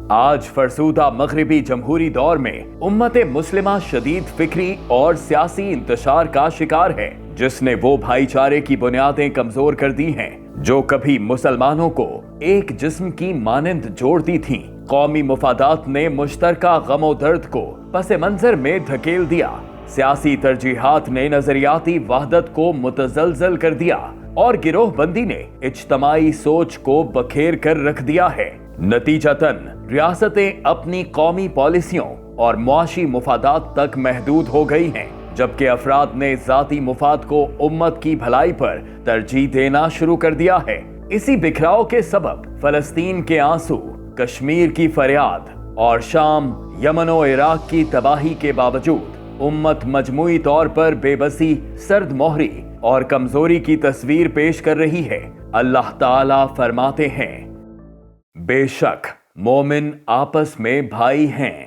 آج فرسودہ مغربی جمہوری دور میں امت مسلمہ شدید فکری اور سیاسی انتشار کا شکار ہے، جس نے وہ بھائی چارے کی بنیادیں کمزور کر دی ہیں جو کبھی مسلمانوں کو ایک جسم کی مانند جوڑتی تھیں۔ قومی مفادات نے مشترکہ غم و درد کو پس منظر میں دھکیل دیا، سیاسی ترجیحات نے نظریاتی وحدت کو متزلزل کر دیا اور گروہ بندی نے اجتماعی سوچ کو بکھیر کر رکھ دیا ہے۔ نتیجتاً ریاستیں اپنی قومی پالیسیوں اور معاشی مفادات تک محدود ہو گئی ہیں، جبکہ افراد نے ذاتی مفاد کو امت کی بھلائی پر ترجیح دینا شروع کر دیا ہے۔ اسی بکھراؤ کے سبب فلسطین کے آنسو، کشمیر کی فریاد اور شام، یمن و عراق کی تباہی کے باوجود امت مجموعی طور پر بے بسی، سرد مہری اور کمزوری کی تصویر پیش کر رہی ہے۔ اللہ تعالیٰ فرماتے ہیں، بے شک مومن آپس میں بھائی ہیں۔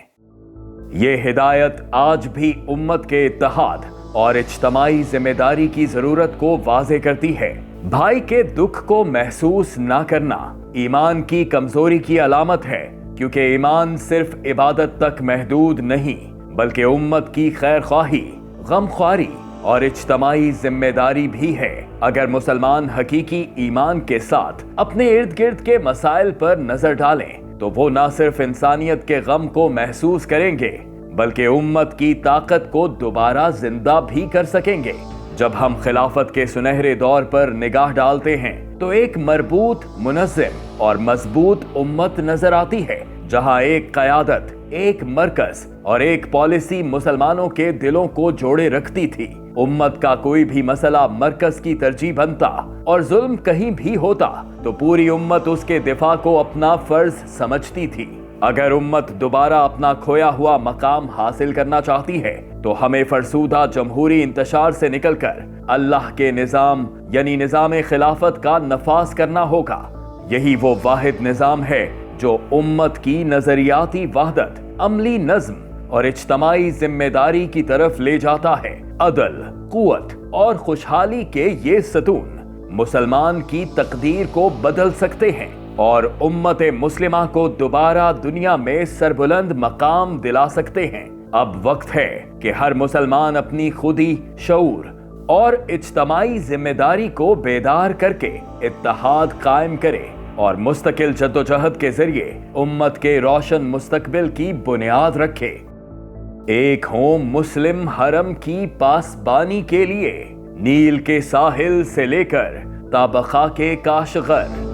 یہ ہدایت آج بھی امت کے اتحاد اور اجتماعی ذمہ داری کی ضرورت کو واضح کرتی ہے۔ بھائی کے دکھ کو محسوس نہ کرنا ایمان کی کمزوری کی علامت ہے، کیونکہ ایمان صرف عبادت تک محدود نہیں بلکہ امت کی خیر خواہی، غم خواری اور اجتماعی ذمہ داری بھی ہے۔ اگر مسلمان حقیقی ایمان کے ساتھ اپنے ارد گرد کے مسائل پر نظر ڈالیں تو وہ نہ صرف انسانیت کے غم کو محسوس کریں گے بلکہ امت کی طاقت کو دوبارہ زندہ بھی کر سکیں گے۔ جب ہم خلافت کے سنہرے دور پر نگاہ ڈالتے ہیں تو ایک مربوط، منظم اور مضبوط امت نظر آتی ہے، جہاں ایک قیادت، ایک مرکز اور ایک پالیسی مسلمانوں کے دلوں کو جوڑے رکھتی تھی۔ امت کا کوئی بھی مسئلہ مرکز کی ترجیح بنتا اور ظلم کہیں بھی ہوتا تو پوری امت اس کے دفاع کو اپنا فرض سمجھتی تھی۔ اگر امت دوبارہ اپنا کھویا ہوا مقام حاصل کرنا چاہتی ہے تو ہمیں فرسودہ جمہوری انتشار سے نکل کر اللہ کے نظام یعنی نظام خلافت کا نفاذ کرنا ہوگا۔ یہی وہ واحد نظام ہے جو امت کی نظریاتی وحدت، عملی نظم اور اجتماعی ذمہ داری کی طرف لے جاتا ہے۔ عدل، قوت اور خوشحالی کے یہ ستون مسلمان کی تقدیر کو بدل سکتے ہیں اور امت مسلمہ کو دوبارہ دنیا میں سربلند مقام دلا سکتے ہیں۔ اب وقت ہے کہ ہر مسلمان اپنی خودی، شعور اور اجتماعی ذمہ داری کو بیدار کر کے اتحاد قائم کرے اور مستقل جدوجہد کے ذریعے امت کے روشن مستقبل کی بنیاد رکھے۔ ایک ہوں مسلم حرم کی پاسبانی کے لیے، نیل کے ساحل سے لے کر تا بخا کے کاشغر۔